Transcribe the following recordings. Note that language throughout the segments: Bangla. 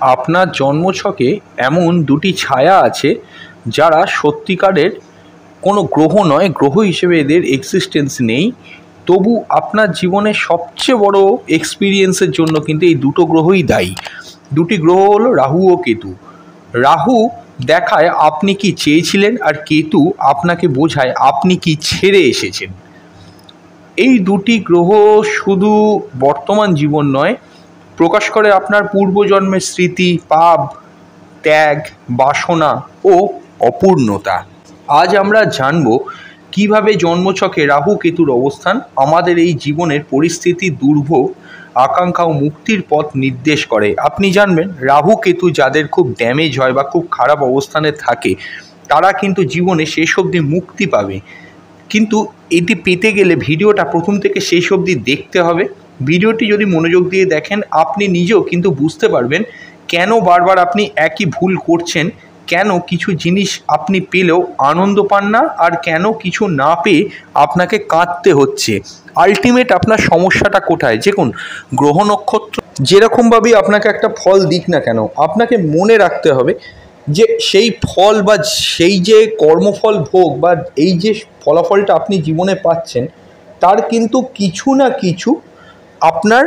আপনার জন্মছকে এমন দুটি ছায়া আছে যারা সত্যিকারের কোনো গ্রহ নয়, গ্রহ হিসেবে এদের এক্সিস্টেন্স নেই, তবু আপনার জীবনের সবচেয়ে বড় এক্সপিরিয়েন্সের জন্য কিন্তু এই দুটো গ্রহই দায়ী। দুটি গ্রহ হলো রাহু ও কেতু। রাহু দেখায় আপনি কি চেয়েছিলেন, আর কেতু আপনাকে বোঝায় আপনি কি ছেড়ে এসেছেন। এই দুটি গ্রহ শুধু বর্তমান জীবন নয়, প্রকাশ করে আপনার পূর্বজন্মের স্মৃতি, পাপ, ত্যাগ, বাসনা ও অপূর্ণতা। আজ আমরা জানব কিভাবে জন্মছকে রাহু কেতুর অবস্থান আমাদের এই জীবনের পরিস্থিতি, দুর্ভোগ, আকাঙ্ক্ষা ও মুক্তির পথ নির্দেশ করে। আপনি জানবেন রাহু কেতু যাদের খুব ড্যামেজ হয় বা খুব খারাপ অবস্থানে থাকে, তারা কিন্তু জীবনে শেষ অবধি মুক্তি পাবে। কিন্তু এটি পেতে গেলে ভিডিওটা প্রথম থেকে শেষ অবধি দেখতে হবে। ভিডিওটি যদি মনোযোগ দিয়ে দেখেন, আপনি নিজেও কিন্তু বুঝতে পারবেন কেন বারবার আপনি একই ভুল করছেন, কেন কিছু জিনিস আপনি পেলেও আনন্দ পান না, আর কেন কিছু না পেয়ে আপনাকে কাঁদতে হচ্ছে। আলটিমেট আপনার সমস্যাটা কোথায়? দেখুন, গ্রহ নক্ষত্র যেরকমভাবেই আপনাকে একটা ফল দিক না কেন, আপনাকে মনে রাখতে হবে যে সেই ফল বা সেই যে কর্মফল ভোগ বা এই যে ফলাফলটা আপনি জীবনে পাচ্ছেন, তার কিন্তু কিছু না কিছু আপনার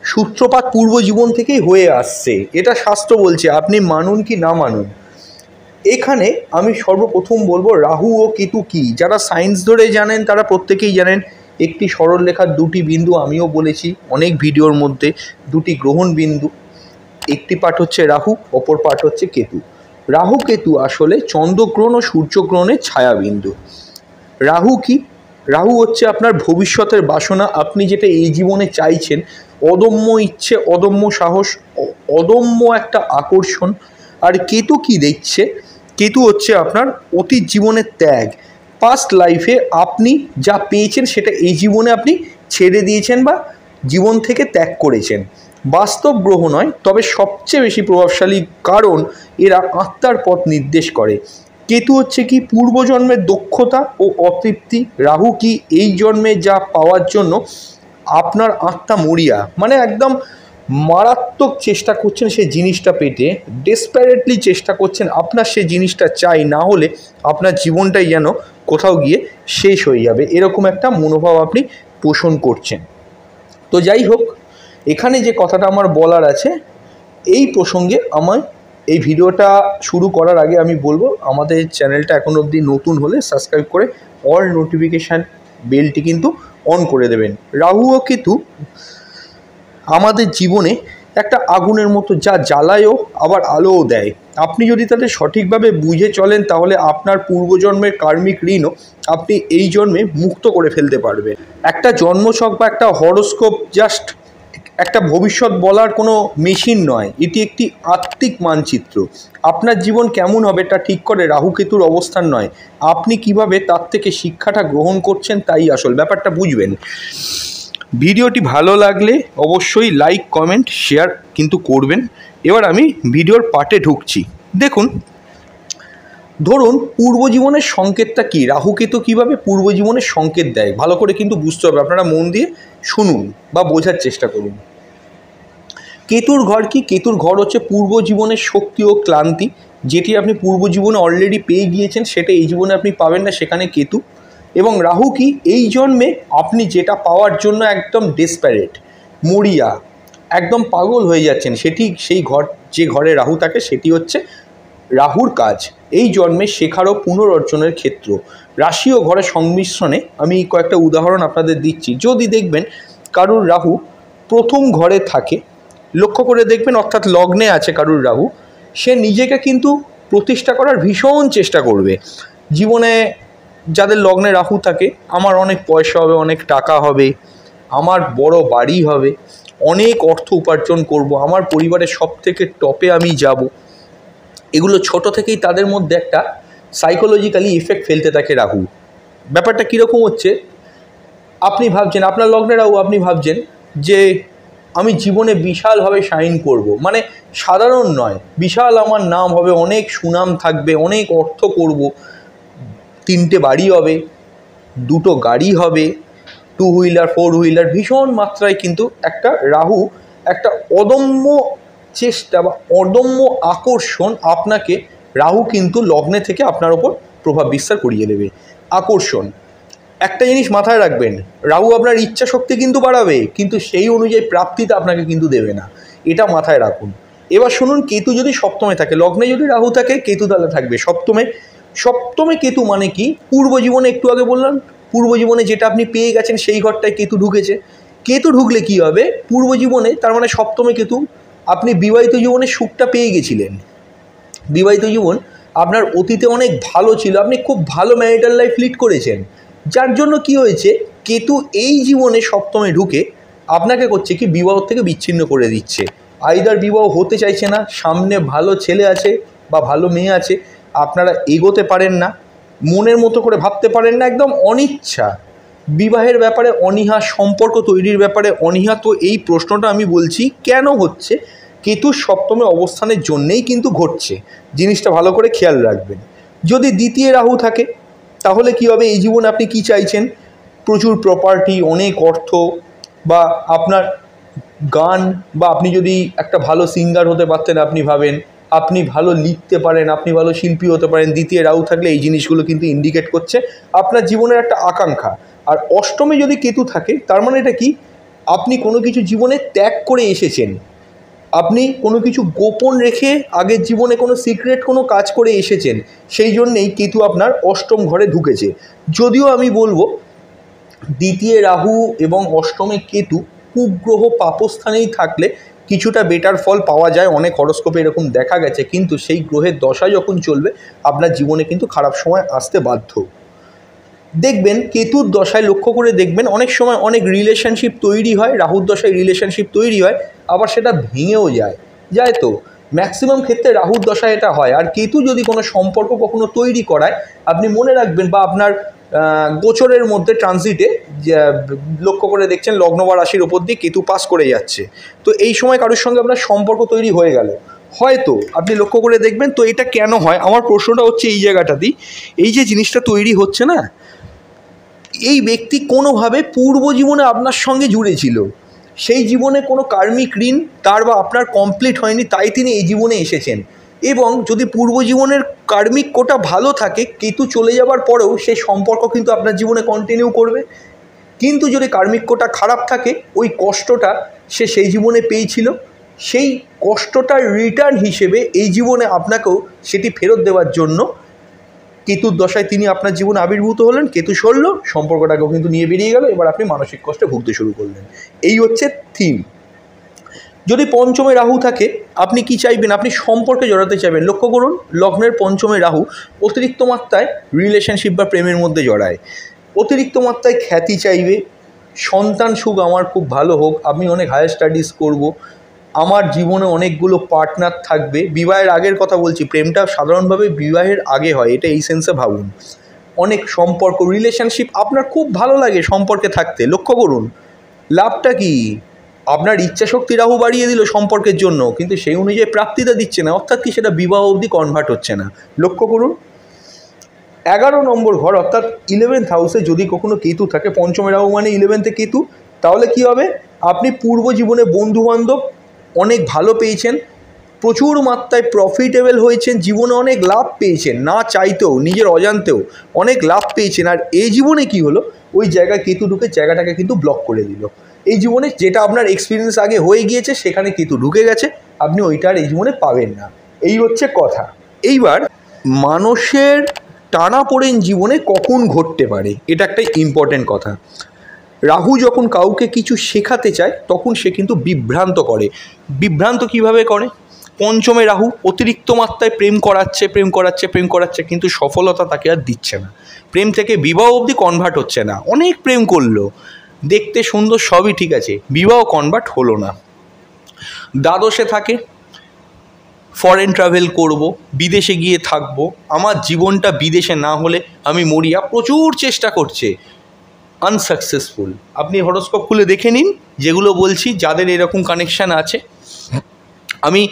সূত্রপাত পূর্ব জীবন থেকেই হয়ে আসছে। এটা শাস্ত্র বলছে, আপনি মানুন কি না মানুন। এখানে আমি সর্বপ্রথম বলবো রাহু ও কেতু কী। যারা সায়েন্স ধরে জানেন তারা প্রত্যেকেই জানেন একটি সরলরেখার দুটি বিন্দু, আমিও বলেছি অনেক ভিডিওর মধ্যে, দুটি গ্রহণ বিন্দু, একটি পার্ট হচ্ছে রাহু, অপর পার্ট হচ্ছে কেতু। রাহু কেতু আসলে চন্দ্রগ্রহণ ও সূর্যগ্রহণের ছায়াবিন্দু। রাহু কি? রাহু হচ্ছে আপনার ভবিষ্যতের বাসনা, আপনি যেটা এই জীবনে চাইছেন, অদম্য ইচ্ছে, অদম্য সাহস, অদম্য একটা আকর্ষণ। আর কেতু কি দেখছে? কেতু হচ্ছে আপনার অতীত জীবনের ত্যাগ, পাস্ট লাইফে আপনি যা পেয়েছেন সেটা এই জীবনে আপনি ছেড়ে দিয়েছেন বা জীবন থেকে ত্যাগ করেছেন। বাস্তব গ্রহ নয়, তবে সবচেয়ে বেশি প্রভাবশালী, কারণ এরা আত্মার পথ নির্দেশ করে। কেতু হচ্ছে কি? পূর্বজন্মের দক্ষতা ও অতৃপ্তি। রাহু কি? এই জন্মে যা পাওয়ার জন্য আপনার আত্মা মরিয়া, মানে একদম মারাত্মক চেষ্টা করছেন সেই জিনিসটা পেতে, ডেসপারেটলি চেষ্টা করছেন, আপনার সেই জিনিসটা চাই, না হলে আপনার জীবনটাই যেন কোথাও গিয়ে শেষ হয়ে যাবে, এরকম একটা মনোভাব আপনি পোষণ করছেন। তো যাই হোক, এখানে যে কথাটা আমার বলার আছে এই প্রসঙ্গে, আমায় এই ভিডিওটা শুরু করার আগে আমি বলবো, আমাদের চ্যানেলটা এখন অবধি নতুন হলে সাবস্ক্রাইব করে অল নোটিফিকেশান বেলটি কিন্তু অন করে দেবেন। রাহু ও কেতু আমাদের জীবনে একটা আগুনের মতো, যা জ্বালায়ও আবার আলোও দেয়। আপনি যদি তাদের সঠিকভাবে বুঝে চলেন, তাহলে আপনার পূর্বজন্মের কার্মিক ঋণও আপনি এই জন্মে মুক্ত করে ফেলতে পারবেন। একটা জন্মছক বা একটা হরোস্কোপ জাস্ট একটা ভবিষ্যৎ বলার কোনো মেশিন নয়, এটি একটি আত্মিক মানচিত্র। আপনার জীবন কেমন হবে তা ঠিক করে রাহু কেতুর অবস্থান নয়, আপনি কিভাবে তার থেকে শিক্ষাটা গ্রহণ করছেন তাই আসল। ব্যাপারটা বুঝবেন। ভিডিওটি ভালো লাগলে অবশ্যই লাইক, কমেন্ট, শেয়ার কিন্তু করবেন। এবার আমি ভিডিওর পার্টে ঢুকছি। দেখুন, ধরুন পূর্বজীবনের সংকেতটা কী, রাহু কেতু কীভাবে পূর্বজীবনের সংকেত দেয়, ভালো করে কিন্তু বুঝতে হবে। আপনারা মন দিয়ে শুনুন বা বোঝার চেষ্টা করুন। কেতুর ঘর কি? কেতুর ঘর হচ্ছে পূর্বজীবনের শক্তি ও ক্লান্তি, যেটি আপনি পূর্বজীবনে অলরেডি পেয়ে গিয়েছেন, সেটা এই জীবনে আপনি পাবেন না, সেখানে কেতু। এবং রাহু কি? এই জন্মে আপনি যেটা পাওয়ার জন্য একদম ডেসপারেট, মরিয়া, একদম পাগল হয়ে যাচ্ছেন, সেটি সেই ঘর, যে ঘরে রাহু থাকে সেটি হচ্ছে রাহুর কাজ এই জন্মে শেখার ও পুনর্অর্জনের ক্ষেত্র। রাশি ও ঘরের সংমিশ্রণে আমি কয়েকটা উদাহরণ আপনাদের দিচ্ছি। যদি দেখবেন কারুর রাহু প্রথম ঘরে থাকে, লক্ষ্য করে দেখবেন, অর্থাৎ লগ্নে আছে কারুর রাহু, সে নিজেকে কিন্তু প্রতিষ্ঠা করার ভীষণ চেষ্টা করবে। জীবনে যাদের লগ্নে রাহু থাকে, আমার অনেক পয়সা হবে, অনেক টাকা হবে, আমার বড় বাড়ি হবে, অনেক অর্থ উপার্জন করব, আমার পরিবারের সব থেকে টপে আমি যাব, এগুলো ছোট থেকেই তাদের মধ্যে একটা সাইকোলজিক্যালি ইফেক্ট ফেলতে থাকে রাহু। ব্যাপারটা কীরকম হচ্ছে, আপনি ভাবছেন আপনার লগ্নে রাহু, আপনি ভাবছেন যে আমি জীবনে বিশালভাবে শাইন করব, মানে সাধারণ নয়, বিশাল আমার নাম হবে, অনেক সুনাম থাকবে, অনেক অর্থ করব, 3টে বাড়ি হবে, 2টো গাড়ি হবে, 2 হুইলার 4 হুইলার, ভীষণ মাত্রায় কিন্তু একটা রাহু একটা অদম্য চেষ্টা বা অদম্য আকর্ষণ আপনাকে রাহু কিন্তু লগ্নে থেকে আপনার ওপর প্রভাব বিস্তার করিয়ে দেবে। আকর্ষণ, একটা জিনিস মাথায় রাখবেন, রাহু আপনার ইচ্ছা শক্তি কিন্তু বাড়াবে, কিন্তু সেই অনুযায়ী প্রাপ্তিটা আপনাকে কিন্তু দেবে না, এটা মাথায় রাখুন। এবার শুনুন, কেতু যদি সপ্তমে থাকে, লগ্নে যদি রাহু থাকে, কেতু তাহলে থাকবে সপ্তমে। সপ্তমে কেতু মানে কি? পূর্বজীবনে, একটু আগে বললাম, পূর্বজীবনে যেটা আপনি পেয়ে গেছেন সেই ঘরটায় কেতু ঢুকেছে। কেতু ঢুকলে কি হবে? পূর্বজীবনে, তার মানে সপ্তমে কেতু, আপনি বিবাহিত জীবনে সুখটা পেয়ে গেছিলেন, বিবাহিত জীবন আপনার অতীতে অনেক ভালো ছিল, আপনি খুব ভালো ম্যারিটাল লাইফ লিড করেছেন, যার জন্য কি হয়েছে, কেতু এই জীবনে সপ্তমে ঢুকে আপনাকে করছে কি, বিবাহ থেকে বিচ্ছিন্ন করে দিচ্ছে। আইদার বিবাহ হতে চাইছে না, সামনে ভালো ছেলে আছে বা ভালো মেয়ে আছে, আপনারা এগোতে পারেন না, মনের মতো করে ভাবতে পারেন না, একদম অনিচ্ছা, বিবাহের ব্যাপারে অনীহা, সম্পর্ক তৈরির ব্যাপারে অনীহা। তো এই প্রশ্নটা আমি বলছি কেন হচ্ছে, কেতুর সপ্তমে অবস্থানের জন্যেই কিন্তু ঘটছে, জিনিসটা ভালো করে খেয়াল রাখবেন। যদি দ্বিতীয় রাহু থাকে তাহলে কি হবে, এই জীবনে আপনি কি চাইছেন, প্রচুর প্রপার্টি, অনেক অর্থ, বা আপনার গান, বা আপনি যদি একটা ভালো সিঙ্গার হতে পারতেন, আপনি ভাবেন, আপনি ভালো লিখতে পারেন, আপনি ভালো শিল্পী হতে পারেন। দ্বিতীয় রাহু থাকলে এই জিনিসগুলো কিন্তু ইন্ডিকেট করছে আপনার জীবনের একটা আকাঙ্ক্ষা। আর অষ্টমে যদি কেতু থাকে, তার মানে এটা কি, আপনি কোনো কিছু জীবনে ত্যাগ করে এসেছেন, আপনি কোনো কিছু গোপন রেখে আগের জীবনে কোনো সিক্রেট কোনো কাজ করে এসেছেন, সেই জন্যেই কেতু আপনার অষ্টম ঘরে ঢুকেছে। যদিও আমি বলবো দ্বিতীয় রাহু এবং অষ্টমে কেতু কুগ্রহ পাপস্থানেই থাকলে কিছুটা বেটার ফল পাওয়া যায়, অনেক হরস্কোপে এরকম দেখা গেছে, কিন্তু সেই গ্রহের দশা যখন চলবে আপনার জীবনে কিন্তু খারাপ সময় আসতে বাধ্য। দেখবেন কেতুর দশায় লক্ষ্য করে দেখবেন, অনেক সময় অনেক রিলেশনশিপ তৈরি হয়, রাহুর দশায় রিলেশনশিপ তৈরি হয়, আবার সেটা ভেঙেও যায় তো ম্যাক্সিমাম ক্ষেত্রে রাহুর দশায় এটা হয়। আর কেতু যদি কোনো সম্পর্ক কখনো তৈরি করায়, আপনি মনে রাখবেন, বা আপনার গোচরের মধ্যে ট্রানজিটে লক্ষ্য করে দেখছেন লগ্ন বা রাশির ওপর দিয়ে কেতু পাস করে যাচ্ছে, তো এই সময় কারোর সঙ্গে আপনার সম্পর্ক তৈরি হয়ে গেল, হয়তো আপনি লক্ষ্য করে দেখবেন। তো এটা কেন হয়, আমার প্রশ্নটা হচ্ছে এই জায়গাটাতেই, এই যে জিনিসটা তৈরি হচ্ছে না, এই ব্যক্তি কোনোভাবে পূর্ব জীবনে আপনার সঙ্গে জুড়ে ছিল, সেই জীবনে কোনো কার্মিক ঋণ তার বা আপনার কমপ্লিট হয়নি, তাই তিনি এই জীবনে এসেছেন। এবং যদি পূর্ব জীবনের কার্মিক কোটা ভালো থাকে, কেতু চলে যাবার পরেও সেই সম্পর্ক কিন্তু আপনার জীবনে কন্টিনিউ করবে। কিন্তু যদি কার্মিক কোটা খারাপ থাকে, ওই কষ্টটা সে সেই জীবনে পেয়েছিল, সেই কষ্টটার রিটার্ন হিসেবে এই জীবনে আপনাকেও সেটি ফেরত দেওয়ার জন্য কেতুর দশায় তিনি আপনার জীবনে আবির্ভূত হলেন, কেতু সরল, সম্পর্কটাকেও কিন্তু নিয়ে বেরিয়ে গেল, এবার আপনি মানসিক কষ্টে ভুগতে শুরু করলেন। এই হচ্ছে থিম। যদি পঞ্চমে রাহু থাকে, আপনি কি চাইবেন, আপনি সম্পর্কে জড়াতে চাইবেন। লক্ষ্য করুন, লগ্নের পঞ্চমে রাহু অতিরিক্ত মাত্রায় রিলেশনশিপ বা প্রেমের মধ্যে জড়ায়, অতিরিক্ত মাত্রায় খ্যাতি চাইবে, সন্তান সুখ আমার খুব ভালো হোক, আমি অনেক হায়ার স্টাডিজ করব, আমার জীবনে অনেকগুলো পার্টনার থাকবে। বিবাহের আগের কথা বলছি, প্রেমটা সাধারণভাবে বিবাহের আগে হয়, এটা এই সেন্সে ভাবুন। অনেক সম্পর্ক, রিলেশনশিপ আপনার খুব ভালো লাগে সম্পর্কে থাকতে। লক্ষ্য করুন, লাভটা কি, আপনার ইচ্ছাশক্তি রাহু বাড়িয়ে দিল সম্পর্কের জন্য, কিন্তু সেই অনুযায়ী প্রাপ্তিটা দিচ্ছে না, অর্থাৎ কি, সেটা বিবাহ অবধি কনভার্ট হচ্ছে না। লক্ষ্য করুন 11 নম্বর ঘর অর্থাৎ 11th হাউসে যদি কখনো কেতু থাকে, পঞ্চমে রাহু মানে 11th কেতু, তাহলে কি হবে, আপনি পূর্ব জীবনে বন্ধুবান্ধব অনেক ভালো পেয়েছেন, প্রচুর মাত্রায় প্রফিটেবল হয়েছেন, জীবনে অনেক লাভ পেয়েছেন, না চাইতেও নিজের অজান্তেও অনেক লাভ পেয়েছেন। আর এই জীবনে কি হলো, ওই জায়গায় কেতু ঢুকে জায়গাটাকে কিন্তু ব্লক করে দিল। এই জীবনে যেটা আপনার এক্সপিরিয়েন্স আগে হয়ে গিয়েছে, সেখানে কেতু ঢুকে গেছে, আপনি ওইটা আর এই জীবনে পাবেন না, এই হচ্ছে কথা। এইবার মানুষের টানাপোড়েন জীবনে কখন ঘটতে পারে, এটা একটা ইম্পর্টেন্ট কথা। রাহু যখন কাউকে কিছু শেখাতে চায়, তখন সে কিন্তু বিভ্রান্ত করে। বিভ্রান্ত কিভাবে করে, পঞ্চমে রাহু অতিরিক্ত মাত্রায় প্রেম করাচ্ছে, কিন্তু সফলতা তাকে আর দিচ্ছে না, প্রেম থেকে বিবাহ অবধি কনভার্ট হচ্ছে না, অনেক প্রেম করলো, দেখতে সুন্দর সবই ঠিক আছে, বিবাহ কনভার্ট হলো না। দ্বাদশে থাকে, ফরেন ট্রাভেল করব, বিদেশে গিয়ে থাকব, আমার জীবনটা বিদেশে না হলে আমি মরিয়া, প্রচুর চেষ্টা করছে, আনসাকসেসফুল। আপনি হরোস্কোপ খুলে দেখে নিন, যেগুলো বলছি, যাদের এরকম কানেকশান আছে, আমি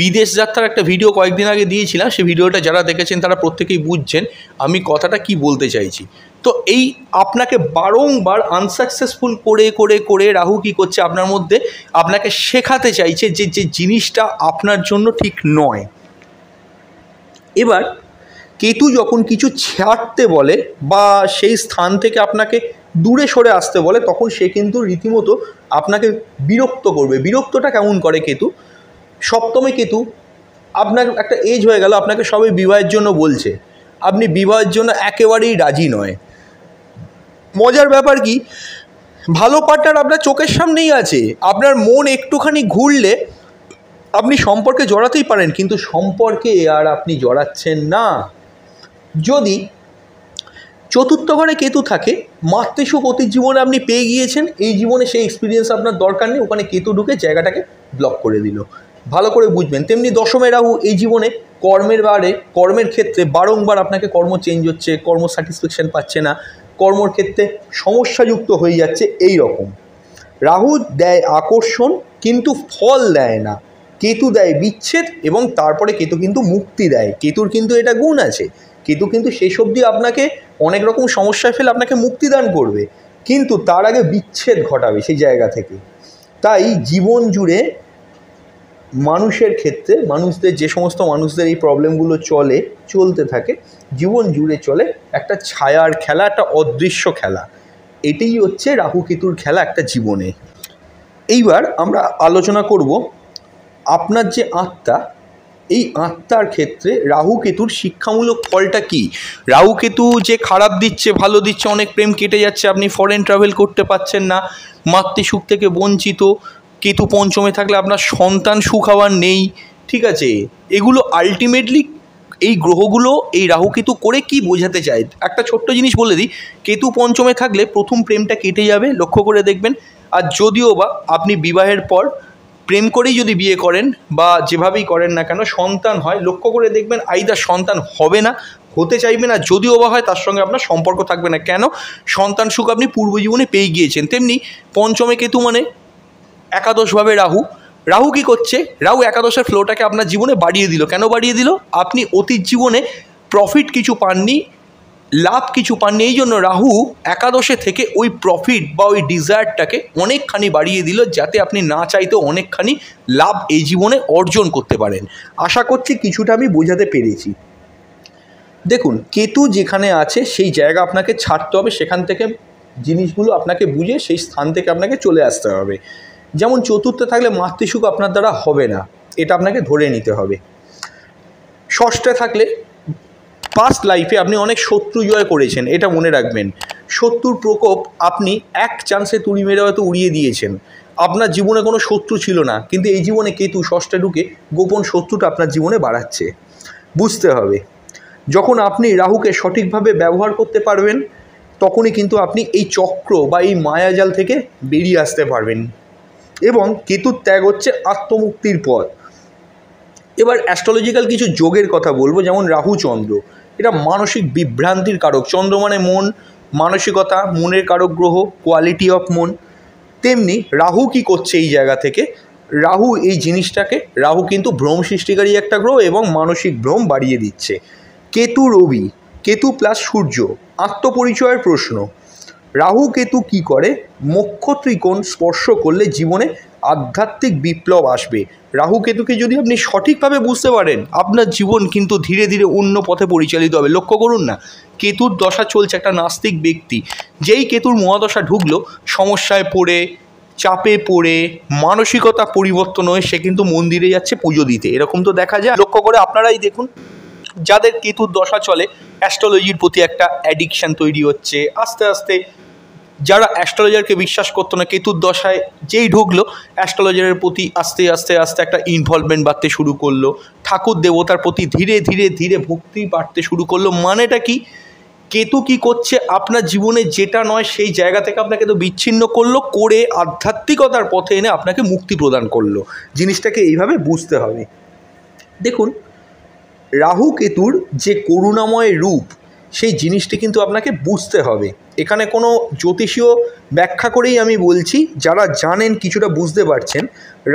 বিদেশ যাত্রার একটা ভিডিও কয়েকদিন আগে দিয়েছিলাম, সেই ভিডিওটা যারা দেখেছেন তারা প্রত্যেকেই বুঝছেন আমি কথাটা কি বলতে চাইছি। তো এই আপনাকে বারংবার আনসাকসেসফুল করে করে করে রাহু কী করছে আপনার মধ্যে, আপনাকে শেখাতে চাইছে যে যে জিনিসটা আপনার জন্য ঠিক নয়। এবার কেতু যখন কিছু ছাড়তে বলে বা সেই স্থান থেকে আপনাকে দূরে সরে আসতে বলে, তখন সে কিন্তু রীতিমতো আপনাকে বিরক্ত করবে। বিরক্তটা কেমন করে কেতু? সপ্তমে কেতু, আপনার একটা এজ হয়ে গেল, আপনাকে সবাই বিবাহের জন্য বলছে, আপনি বিবাহের জন্য একেবারেই রাজি নয়। মজার ব্যাপার কি, ভালো পার্টনার আপনার চোখের সামনেই আছে, আপনার মন একটুখানি ঘুরলে আপনি সম্পর্কে জড়াতেই পারেন, কিন্তু সম্পর্কে আর আপনি জড়াচ্ছেন না। যদি চতুর্থ ঘরে কেতু থাকে, মাতৃসুখ অতীত জীবনে আপনি পেয়ে গিয়েছেন, এই জীবনে সেই এক্সপিরিয়েন্স আপনার দরকার নেই, ওখানে কেতু ঢুকে জায়গাটাকে ব্লক করে দিল। ভালো করে বুঝবেন। তেমনি দশমে রাহু এই জীবনে কর্মের ক্ষেত্রে বারংবার আপনাকে কর্ম চেঞ্জ হচ্ছে, কর্ম স্যাটিসফ্যাকশান পাচ্ছে না, কর্মর ক্ষেত্রে সমস্যাযুক্ত হয়ে যাচ্ছে। এই রকম রাহু দেয় আকর্ষণ কিন্তু ফল দেয় না, কেতু দেয় বিচ্ছেদ, এবং তারপরে কেতু কিন্তু মুক্তি দেয়। কেতুর কিন্তু এটা গুণ আছে, কেতু কিন্তু শেষ অবধি আপনাকে অনেক রকম সমস্যায় ফেলে আপনাকে মুক্তিদান করবে, কিন্তু তার আগে বিচ্ছেদ ঘটাবে সেই জায়গা থেকে। তাই জীবন জুড়ে মানুষের ক্ষেত্রে, যে সমস্ত মানুষদের এই প্রবলেমগুলো চলতে থাকে, জীবন জুড়ে চলে একটা ছায়ার খেলা, একটা অদৃশ্য খেলা। এটাই হচ্ছে রাহু কেতুর খেলা একটা জীবনে। এইবার আমরা আলোচনা করব আপনার যে আত্মা, এই আত্মার ক্ষেত্রে রাহু কেতুর শিক্ষামূলক ফলটা কি। রাহু কেতু যে খারাপ দিচ্ছে ভালো দিচ্ছে, অনেক প্রেম কেটে যাচ্ছে, আপনি ফরেন ট্রাভেল করতে পারছেন না, মাতৃসুখ থেকে বঞ্চিত। কেতু পঞ্চমে থাকলে আপনার সন্তান সুখ হওয়ার নেই, ঠিক আছে। এগুলো আলটিমেটলি এই গ্রহগুলো এই রাহু কেতু করে কি বোঝাতে চায়, একটা ছোট্ট জিনিস বলে দিই। কেতু পঞ্চমে থাকলে প্রথম প্রেমটা কেটে যাবে, লক্ষ্য করে দেখবেন। আর যদিও বা আপনি বিবাহের পর প্রেম করেই যদি বিয়ে করেন বা যেভাবেই করেন না কেন, সন্তান হয়, লক্ষ্য করে দেখবেন আইদার সন্তান হবে না, হতে চাইবে না, যদিও বা হয় তার সঙ্গে আপনার সম্পর্ক থাকবে না। কেন? সন্তান সুখ আপনি পূর্বজীবনে পেয়ে গিয়েছেন। তেমনি পঞ্চমে কেতু মানে একাদশভাবে রাহু কী করছে, রাহু একাদশের ফ্লোটাকে আপনার জীবনে বাড়িয়ে দিল। কেন বাড়িয়ে দিল? আপনি অতীত জীবনে প্রফিট কিছু পাননি, লাভ কিছু পাননি, এই জন্য রাহু একাদশে থেকে ওই প্রফিট বা ওই ডিজায়ারটাকে অনেকখানি বাড়িয়ে দিল, যাতে আপনি না চাইতেও অনেকখানি লাভ এই জীবনে অর্জন করতে পারেন। আশা করছি কিছুটা আমি বোঝাতে পেরেছি। দেখুন, কেতু যেখানে আছে সেই জায়গা আপনাকে ছাড়তে হবে, সেখান থেকে জিনিসগুলো আপনাকে বুঝে সেই স্থান থেকে আপনাকে চলে আসতে হবে। যেমন চতুর্থে থাকলে মাতৃসুখ আপনার দ্বারা হবে না, এটা আপনাকে ধরে নিতে হবে। ষষ্ঠে থাকলে পাস্ট লাইফে আপনি অনেক শত্রু জয় করেছেন, এটা মনে রাখবেন। শত্রুর প্রকোপ আপনি এক চান্সে তুড়ি মেরে হয়তো উড়িয়ে দিয়েছেন, আপনার জীবনে কোনো শত্রু ছিল না, কিন্তু এই জীবনে কেতু ষষ্ঠে ঢুকে গোপন শত্রুটা আপনার জীবনে বাড়াচ্ছে। বুঝতে হবে, যখন আপনি রাহুকে সঠিকভাবে ব্যবহার করতে পারবেন, তখনই কিন্তু আপনি এই চক্র বা এই মায়াজাল থেকে বেরিয়ে আসতে পারবেন। এবং কেতুর ত্যাগ হচ্ছে আত্মমুক্তির পথ। এবার অ্যাস্ট্রোলজিক্যাল কিছু যোগের কথা বলবো, যেমন রাহু চন্দ্র, এটা মানসিক বিভ্রান্তির কারক। চন্দ্র মানে মন, মানসিকতা, মনের কারক গ্রহ, কোয়ালিটি অফ মন। তেমনি রাহু কি করছে এই জায়গা থেকে, রাহু এই জিনিসটাকে, রাহু কিন্তু ভ্রম সৃষ্টিকারী একটা গ্রহ এবং মানসিক ভ্রম বাড়িয়ে দিচ্ছে। কেতু রবি, কেতু প্লাস সূর্য, আত্মপরিচয়ের প্রশ্ন। রাহু কেতু কি করে, মোক্ষ ত্রিকোণ স্পর্শ করলে জীবনে আধ্যাত্মিক বিপ্লব আসবে। রাহু কেতুকে যদি আপনি সঠিকভাবে বুঝতে পারেন, আপনার জীবন কিন্তু ধীরে ধীরে অন্য পথে পরিচালিত হবে। লক্ষ্য করুন না, কেতুর দশা চলছে, একটা নাস্তিক ব্যক্তি যেই কেতুর মহাদশা ঢুকলো, সমস্যায় পড়ে, চাপে পড়ে, মানসিকতা পরিবর্তন হয়ে সে কিন্তু মন্দিরে যাচ্ছে পুজো দিতে, এরকম তো দেখা যায়। লক্ষ্য করে আপনারাই দেখুন, যাদের কেতুর দশা চলে, অ্যাস্ট্রোলজির প্রতি একটা অ্যাডিকশান তৈরি হচ্ছে আস্তে আস্তে। যারা অ্যাস্ট্রোলজারকে বিশ্বাস করতো না, কেতুর দশায় যেই ঢুকলো, অ্যাস্ট্রোলজারের প্রতি আস্তে আস্তে আস্তে একটা ইনভলভমেন্ট বাড়তে শুরু করলো, ঠাকুর দেবতার প্রতি ধীরে ধীরে ধীরে ভক্তি বাড়তে শুরু করলো। মানেটা কি, কেতু কি করছে, আপনার জীবনে যেটা নয় সেই জায়গা থেকে আপনাকে তো বিচ্ছিন্ন করলো, করে আধ্যাত্মিকতার পথে এনে আপনাকে মুক্তি প্রদান করলো। জিনিসটাকে এইভাবে বুঝতে হবে। দেখুন, রাহু কেতুর যে করুণাময় রূপ, সেই জিনিসটি কিন্তু আপনাকে বুঝতে হবে। এখানে কোনো জ্যোতিষীয় ব্যাখ্যা করেই আমি বলছি, যারা জানেন কিছুটা বুঝতে পারছেন।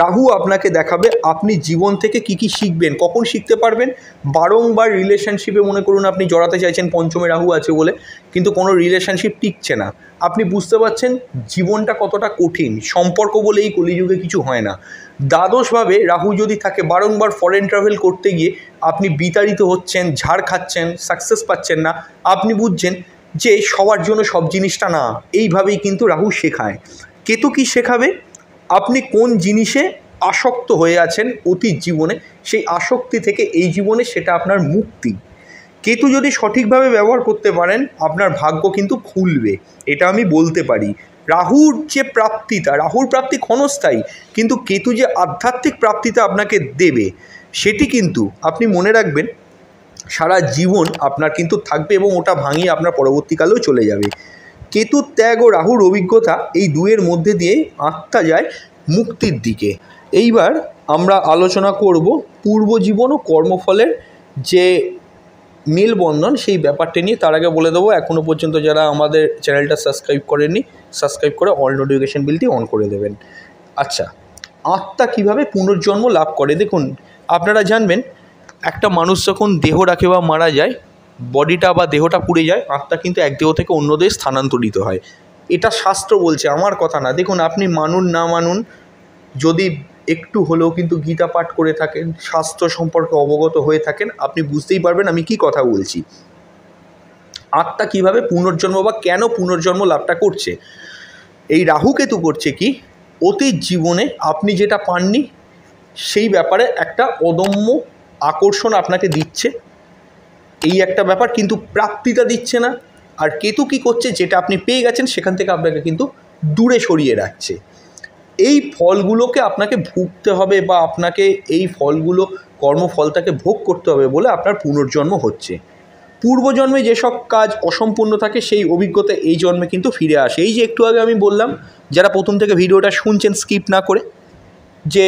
রাহু আপনাকে দেখাবে আপনি জীবন থেকে কি কি শিখবেন, কখন শিখতে পারবেন। বারংবার রিলেশনশিপে মনে করুন আপনি জড়াতে চাইছেন, পঞ্চমে রাহু আছে বলে, কিন্তু কোনো রিলেশনশিপ টিকছে না। আপনি বুঝতে পারছেন জীবনটা কতটা কঠিন, সম্পর্ক বলে এই কলিযুগে কিছু হয় না। দ্বাদশভাবে রাহু যদি থাকে, বারংবার ফরেন ট্রাভেল করতে গিয়ে আপনি বিতাড়িত হচ্ছেন, ঝাড় খাচ্ছেন, সাকসেস পাচ্ছেন না, আপনি বুঝছেন যে সবার জন্য সব জিনিসটা না। এইভাবেই কিন্তু রাহু শেখায়। কেতু কি শেখাবে? আপনি কোন জিনিসে আসক্ত হয়ে আছেন অতীত জীবনে, সেই আসক্তি থেকে এই জীবনে সেটা আপনার মুক্তি। কেতু যদি সঠিকভাবে ব্যবহার করতে পারেন, আপনার ভাগ্য কিন্তু খুলবে, এটা আমি বলতে পারি। রাহুর যে প্রাপ্তিটা, রাহুর প্রাপ্তি ক্ষণস্থায়ী, কিন্তু কেতু যে আধ্যাত্মিক প্রাপ্তিটা আপনাকে দেবে, সেটি কিন্তু আপনি মনে রাখবেন সারা জীবন আপনার কিন্তু থাকবে, এবং ওটা ভাঙিয়ে আপনার পরবর্তীকালেও চলে যাবে। কেতুর ত্যাগ ও রাহুর অভিজ্ঞতা, এই দুয়ের মধ্যে দিয়ে আত্মা যায় মুক্তির দিকে। এইবার আমরা আলোচনা করব পূর্বজীবন ও কর্মফলের যে মেলবন্ধন, সেই ব্যাপারটা নিয়ে। তার আগে বলে দেবো, এখনও পর্যন্ত যারা আমাদের চ্যানেলটা সাবস্ক্রাইব করেননি, সাবস্ক্রাইব করে অল নোটিফিকেশন বিলটি অন করে দেবেন। আচ্ছা, আত্মা কীভাবে পুনর্জন্ম লাভ করে? দেখুন, আপনারা জানবেন একটা মানুষ যখন দেহ রাখে বা মারা যায়, বডিটা বা দেহটা পুড়ে যায়, আত্মা কিন্তু এক দেহ থেকে অন্য দেহে স্থানান্তরিত হয়। এটা শাস্ত্র বলছে, আমার কথা না। দেখুন, আপনি মানুন না মানুন, যদি একটু হলেও কিন্তু গীতা পাঠ করে থাকেন, শাস্ত্র সম্পর্কে অবগত হয়ে থাকেন, আপনি বুঝতেই পারবেন আমি কি কথা বলছি। আত্মা কিভাবে পুনর্জন্ম বা কেন পুনর্জন্ম লাভটা করছে? এই রাহু কেতু করছে কি, অতীত জীবনে আপনি যেটা পাননি সেই ব্যাপারে একটা অদম্য আকর্ষণ আপনাকে দিচ্ছে, এই একটা ব্যাপার, কিন্তু প্রাপ্তিটা দিচ্ছে না। আর কেতু কি করছে, যেটা আপনি পেয়ে গেছেন সেখান থেকে আপনাকে কিন্তু দূরে সরিয়ে রাখছে। এই ফলগুলোকে আপনাকে ভুগতে হবে, বা আপনাকে এই ফলগুলো, কর্মফলটাকে ভোগ করতে হবে বলে আপনার পুনর্জন্ম হচ্ছে। পূর্বজন্মে যেসব কাজ অসম্পূর্ণ থাকে, সেই অভিজ্ঞতা এই জন্মে কিন্তু ফিরে আসে। এই যে একটু আগে আমি বললাম, যারা প্রথম থেকে ভিডিওটা শুনছেন স্কিপ না করে, যে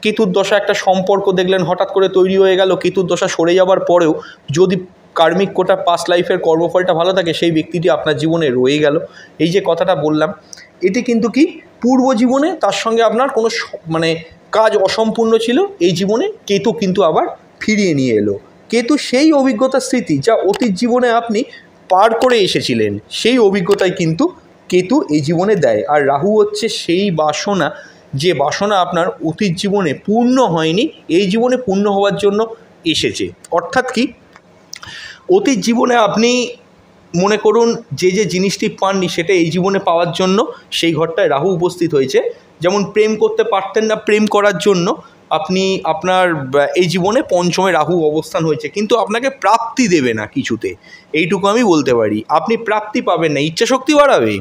কেতুর দশা একটা সম্পর্ক দেখলেন হঠাৎ করে তৈরি হয়ে গেল, কেতুর দশা সরে যাওয়ার পরেও যদি কার্মিক কোটা পাস্ট লাইফের কর্মফলটা ভালো থাকে, সেই ব্যক্তিটি আপনার জীবনে রয়ে গেল। এই যে কথাটা বললাম, এটি কিন্তু কি পূর্ব জীবনে তার সঙ্গে আপনার কোনো কাজ অসম্পূর্ণ ছিল, এই জীবনে কেতু কিন্তু আবার ফিরিয়ে নিয়ে এলো। কেতু সেই অভিজ্ঞতার স্মৃতি যা অতীত জীবনে আপনি পার করে এসেছিলেন, সেই অভিজ্ঞতাই কিন্তু কেতু এই জীবনে দেয়। আর রাহু হচ্ছে সেই বাসনা, যে বাসনা আপনার অতীত জীবনে পূর্ণ হয়নি, এই জীবনে পূর্ণ হওয়ার জন্য এসেছে। অর্থাৎ কি, অতীত জীবনে আপনি মনে করুন যে যে জিনিসটি পাননি, সেটা এই জীবনে পাওয়ার জন্য সেই ঘরটায় রাহু উপস্থিত হয়েছে। যেমন প্রেম করতে পারতেন না, প্রেম করার জন্য আপনি আপনার এই জীবনে পঞ্চমে রাহু অবস্থান হয়েছে, কিন্তু আপনাকে প্রাপ্তি দেবে না কিছুতে, এইটুকু আমি বলতে পারি। আপনি প্রাপ্তি পাবেন না, ইচ্ছাশক্তি বাড়াবে,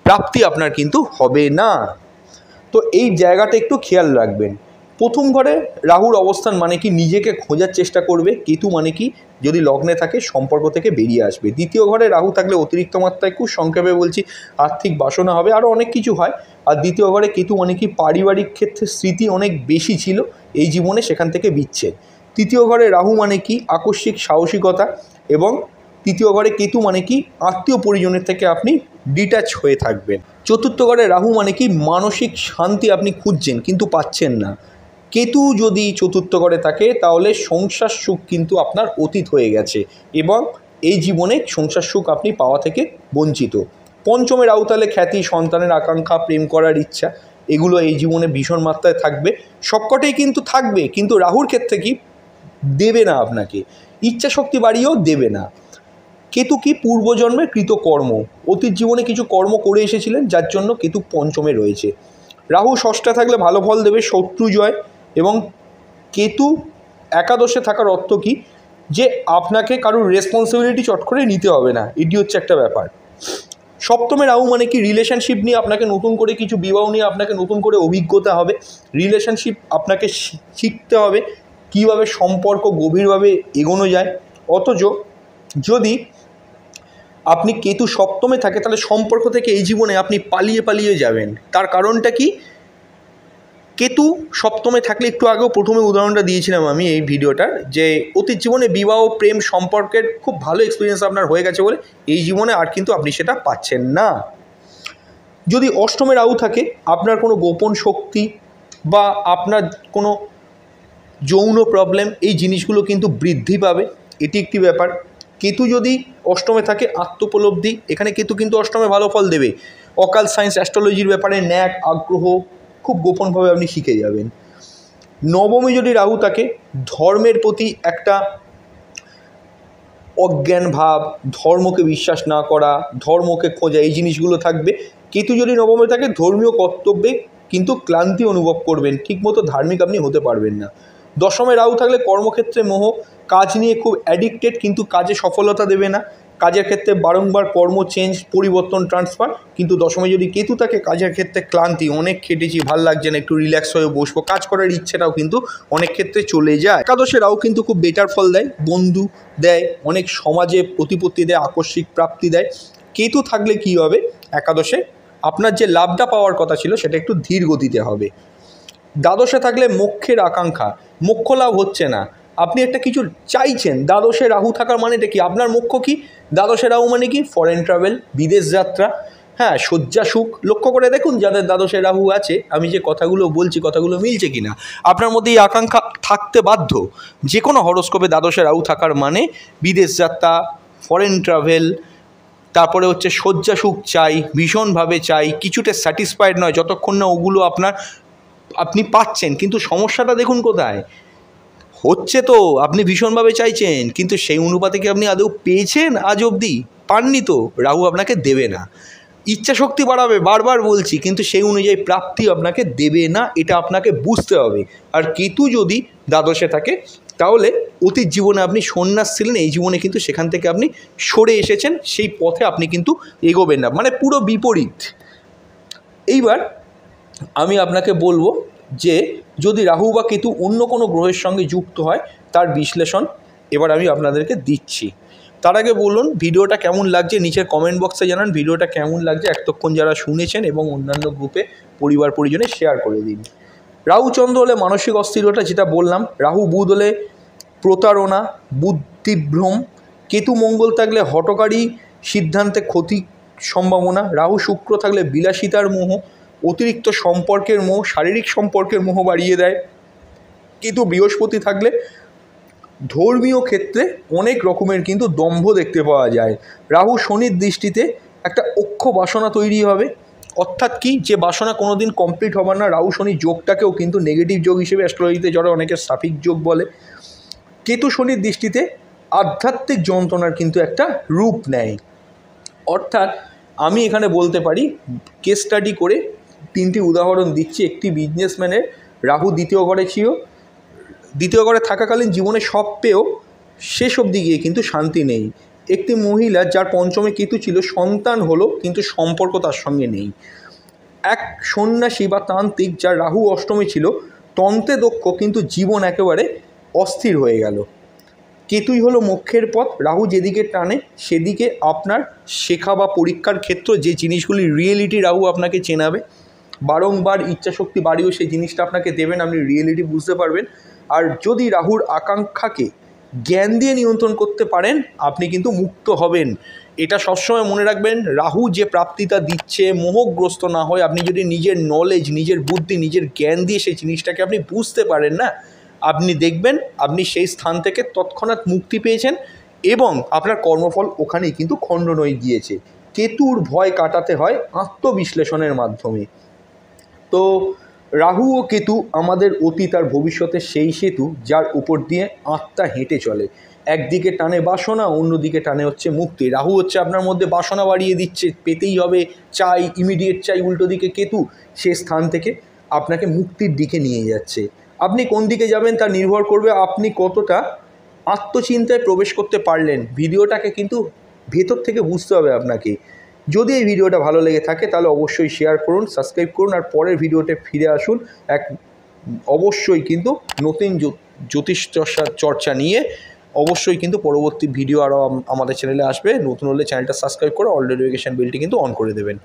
প্রাপ্তি আপনার কিন্তু হবে না। তো এই জায়গাটা একটু খেয়াল রাখবেন। প্রথম ঘরে রাহুর অবস্থান মানে কি, নিজেকে খোঁজার চেষ্টা করবে। কেতু মানে কি, যদি লগ্নে থাকে সম্পর্ক থেকে বেরিয়ে আসবে। দ্বিতীয় ঘরে রাহু থাকলে অতিরিক্ত মাত্রায়, খুব সংক্ষেপে বলছি, আর্থিক বাসনা হবে, আরও অনেক কিছু হয়। আর দ্বিতীয় ঘরে কেতু মানে কি, পারিবারিক ক্ষেত্রে স্মৃতি অনেক বেশি ছিল এই জীবনে, সেখান থেকে বিচ্ছেদ। তৃতীয় ঘরে রাহু মানে কি, আকস্মিক সাহসিকতা। এবং তৃতীয় ঘরে কেতু মানে কি, আত্মীয় পরিজনের থেকে আপনি ডিট্যাচ হয়ে থাকবেন। চতুর্থ ঘরে রাহু মানে কি, মানসিক শান্তি আপনি খুঁজছেন কিন্তু পাচ্ছেন না। কেতু যদি চতুর্থ ঘরে থাকে, তাহলে সংসার সুখ কিন্তু আপনার অতীত হয়ে গেছে, এবং এই জীবনে সংসার সুখ আপনি পাওয়া থেকে বঞ্চিত। পঞ্চমে রাহু তাহলে খ্যাতি, সন্তানের আকাঙ্ক্ষা, প্রেম করার ইচ্ছা, এগুলো এই জীবনে ভীষণ মাত্রায় থাকবে। সবকটাই কিন্তু থাকবে, কিন্তু রাহুর ক্ষেত্রে কি দেবে না আপনাকে, ইচ্ছা শক্তি বাড়িয়েও দেবে না। কেতু কি, পূর্বজন্মের কৃতকর্ম, অতীত জীবনে কিছু কর্ম করে এসেছিলেন, যার জন্য কেতু পঞ্চমে রয়েছে। রাহু ষষ্ঠে থাকলে ভালো ফল দেবে, শত্রু জয়। এবং কেতু একাদশে থাকার অর্থ কি, যে আপনাকে কারোর রেসপন্সিবিলিটি চট করে নিতে হবে না, এটি হচ্ছে একটা ব্যাপার। সপ্তমে রাহু মানে কি, রিলেশনশিপ নিয়ে আপনাকে নতুন করে কিছু, বিবাহ নিয়ে আপনাকে নতুন করে অভিজ্ঞতা হবে। রিলেশনশিপ আপনাকে শিখতে হবে কীভাবে সম্পর্ক গভীরভাবে এগোনো যায়। অথচ যদি আপনি কেতু সপ্তমে থাকে, তাহলে সম্পর্ক থেকে এই জীবনে আপনি পালিয়ে পালিয়ে যাবেন। তার কারণটা কি, কেতু সপ্তমে থাকলে, একটু আগেও প্রথমে উদাহরণটা দিয়েছিলাম আমি এই ভিডিওটার, যে অতীত জীবনে বিবাহ প্রেম সম্পর্কের খুব ভালো এক্সপিরিয়েন্স আপনার হয়ে গেছে বলে এই জীবনে আর কিন্তু আপনি সেটা পাচ্ছেন না। যদি অষ্টমে রাহু থাকে, আপনার কোনো গোপন শক্তি বা আপনার কোনো যৌন প্রবলেম, এই জিনিসগুলো কিন্তু বৃদ্ধি পাবে, এটি একটি ব্যাপার। কেতু যদি অষ্টমে থাকে, আত্মোপলব্ধি, এখানে কেতু কিন্তু অষ্টমে ভালো ফল দেবে। অকাল সায়েন্স, অ্যাস্ট্রোলজির ব্যাপারে ন্যাক, আগ্রহ খুব গোপনভাবে আপনি শিখে যাবেন। নবমে যদি রাহু থাকে, ধর্মের প্রতি একটা অজ্ঞান ভাব, ধর্মকে বিশ্বাস না করা, ধর্মকে খোঁজা, এই জিনিসগুলো থাকবে। কেতু যদি নবমে থাকে, ধর্মীয় কর্তব্যে কিন্তু ক্লান্তি অনুভব করবেন, ঠিকমতো ধার্মিক আপনি হতে পারবেন না। দশমে রাহু থাকলে কর্মক্ষেত্রে মোহ, কাজ নিয়ে খুব অ্যাডিক্টেড, কিন্তু কাজে সফলতা দেবে না, কাজের ক্ষেত্রে বারংবার কর্ম চেঞ্জ, পরিবর্তন, ট্রান্সফার। কিন্তু দশমে যদি কেতু থাকে, কাজের ক্ষেত্রে ক্লান্তি, অনেক খেটেছি, ভাল লাগছে না, একটু রিল্যাক্স হয়ে বসবো, কাজ করার ইচ্ছেটাও কিন্তু অনেক ক্ষেত্রে চলে যায়। একাদশে রাহু কিন্তু খুব বেটার ফল দেয়, বন্ধু দেয়, অনেক সমাজে প্রতিপত্তি দেয়, আকস্মিক প্রাপ্তি দেয়। কেতু থাকলে কি হবে, একাদশে আপনার যে লাভটা পাওয়ার কথা ছিল সেটা একটু ধীর গতিতে হবে। দ্বাদশে থাকলে মোক্ষের আকাঙ্ক্ষা, মোক্ষ লাভ হচ্ছে না, আপনি একটা কিছু চাইছেন। দ্বাদশে রাহু থাকার মানেটা কি, আপনার মোক্ষ কি? দ্বাদশে রাহু মানে কি? ফরেন ট্রাভেল, বিদেশ যাত্রা, হ্যাঁ, শয্যা সুখ। লক্ষ্য করে দেখুন যাদের দ্বাদশে রাহু আছে, আমি যে কথাগুলো বলছি কথাগুলো মিলছে কিনা। আপনার মধ্যে এই আকাঙ্ক্ষা থাকতে বাধ্য। যে কোনো হরোস্কোপে দ্বাদশে রাহু থাকার মানে বিদেশ যাত্রা, ফরেন ট্রাভেল, তারপরে হচ্ছে শয্যা সুখ চাই, ভীষণভাবে চাই, কিছুতে স্যাটিসফাইড নয় যতক্ষণ না ওগুলো আপনি পাচ্ছেন। কিন্তু সমস্যাটা দেখুন কোথায় হচ্ছে, তো আপনি ভীষণভাবে চাইছেন, কিন্তু সেই অনুপাতে কি আপনি আদৌ পেয়েছেন? আজ অবধি পাননি তো। রাহু আপনাকে দেবে না। ইচ্ছা শক্তি বাড়াবে, বারবার বলছি, কিন্তু সেই অনুযায়ী প্রাপ্তি আপনাকে দেবে না, এটা আপনাকে বুঝতে হবে। আর কেতু যদি দ্বাদশে থাকে, তাহলে অতীত জীবনে আপনি সন্ন্যাস ছিলেন, এই জীবনে কিন্তু সেখান থেকে আপনি সরে এসেছেন, সেই পথে আপনি কিন্তু এগোবেন না, মানে পুরো বিপরীত। এইবার আমি আপনাকে বলবো যে যদি রাহু বা কেতু অন্য কোনো গ্রহের সঙ্গে যুক্ত হয়, তার বিশ্লেষণ এবার আমি আপনাদেরকে দিচ্ছি। তার আগে বলুন ভিডিওটা কেমন লাগছে, নিচের কমেন্ট বক্সে জানান ভিডিওটা কেমন লাগছে, এতক্ষণ যারা শুনেছেন, এবং অন্যান্য গ্রুপে পরিবার পরিজনে শেয়ার করে দিন। রাহু চন্দ্র হলে মানসিক অস্থিরতা, যেটা বললাম। রাহু বুধ হলে প্রতারণা, বুদ্ধিভ্রম। কেতু মঙ্গল থাকলে হঠকারী সিদ্ধান্তে ক্ষতি সম্ভাবনা। রাহু শুক্র থাকলে বিলাসিতার মোহ, অতিরিক্ত সম্পর্কের মোহ, শারীরিক সম্পর্কের মোহ বাড়িয়ে দেয়। কিন্তু বৃহস্পতি থাকলে ধর্মীয় ক্ষেত্রে অনেক রকমের কিন্তু দম্ভ দেখতে পাওয়া যায়। রাহু শনির দৃষ্টিতে একটা অক্ষ বাসনা তৈরি হবে, অর্থাৎ কি, যে বাসনা কোনো দিন কমপ্লিট হবে না। রাহু শনি যোগটাকেও কিন্তু নেগেটিভ যোগ হিসেবে অ্যাস্ট্রোলজিতে যারা অনেকে সাফিক যোগ বলে। কেতু শনির দৃষ্টিতে আধ্যাত্মিক যন্ত্রণার কিন্তু একটা রূপ নেয়। অর্থাৎ আমি এখানে বলতে পারি, কেস স্টাডি করে 3টি উদাহরণ দিচ্ছি। একটি বিজনেসম্যানের রাহু দ্বিতীয় ঘরে ছিল, দ্বিতীয় ঘরে থাকাকালীন জীবনে সব পেয়েও শেষ অবধি গিয়ে কিন্তু শান্তি নেই। একটি মহিলা যার পঞ্চমে কেতু ছিল, সন্তান হলো কিন্তু সম্পর্ক তার সঙ্গে নেই। এক সন্ন্যাসী বা তান্ত্রিক যার রাহু অষ্টমে ছিল, তন্ত্রে দক্ষ কিন্তু জীবন একেবারে অস্থির হয়ে গেল। কেতুই হলো মোক্ষের পথ, রাহু যেদিকে টানে সেদিকে আপনার শেখা বা পরীক্ষার ক্ষেত্র, যে জিনিসগুলি রিয়েলিটি রাহু আপনাকে চেনাবে। বারংবার ইচ্ছাশক্তি বাড়িয়েও সেই জিনিসটা আপনাকে দেবেন, আপনি রিয়েলিটি বুঝতে পারবেন। আর যদি রাহুর আকাঙ্ক্ষাকে জ্ঞান দিয়ে নিয়ন্ত্রণ করতে পারেন, আপনি কিন্তু মুক্ত হবেন। এটা সবসময় মনে রাখবেন, রাহু যে প্রাপ্তিটা দিচ্ছে, মোহগ্রস্ত না হয় আপনি যদি নিজের নলেজ, নিজের বুদ্ধি, নিজের জ্ঞান দিয়ে সেই জিনিসটাকে আপনি বুঝতে পারেন না, আপনি দেখবেন আপনি সেই স্থান থেকে তৎক্ষণাৎ মুক্তি পেয়েছেন, এবং আপনার কর্মফল ওখানেই কিন্তু খণ্ডন হয়ে গিয়েছে। কেতুর ভয় কাটাতে হয় আত্মবিশ্লেষণের মাধ্যমে। তো রাহু ও কেতু আমাদের অতীত আর ভবিষ্যতের সেই সেতু, যার উপর দিয়ে আত্মা হেঁটে চলে। একদিকে টানে বাসনা, অন্যদিকে টানে হচ্ছে মুক্তি। রাহু হচ্ছে আপনার মধ্যে বাসনা বাড়িয়ে দিচ্ছে, পেতেই হবে, চাই, ইমিডিয়েট চাই। উল্টো দিকে কেতু সে স্থান থেকে আপনাকে মুক্তির দিকে নিয়ে যাচ্ছে। আপনি কোন দিকে যাবেন তা নির্ভর করবে আপনি কতটা আত্মচিন্তায় প্রবেশ করতে পারলেন। ভিডিওটাকে কিন্তু ভেতর থেকে বুঝতে হবে আপনাকে। যদি এই ভিডিওটা ভালো লেগে থাকে তাহলে অবশ্যই শেয়ার করুন, সাবস্ক্রাইব করুন, আর পরের ভিডিওতে ফিরে আসুন অবশ্যই কিন্তু নতুন জ্যোতিষ চর্চা নিয়ে। অবশ্যই কিন্তু পরবর্তী ভিডিও আরও আমাদের চ্যানেলে আসবে। নতুন হলে চ্যানেলটা সাবস্ক্রাইব করে অল নোটিফিকেশন বেলটি কিন্তু অন করে দেবেন।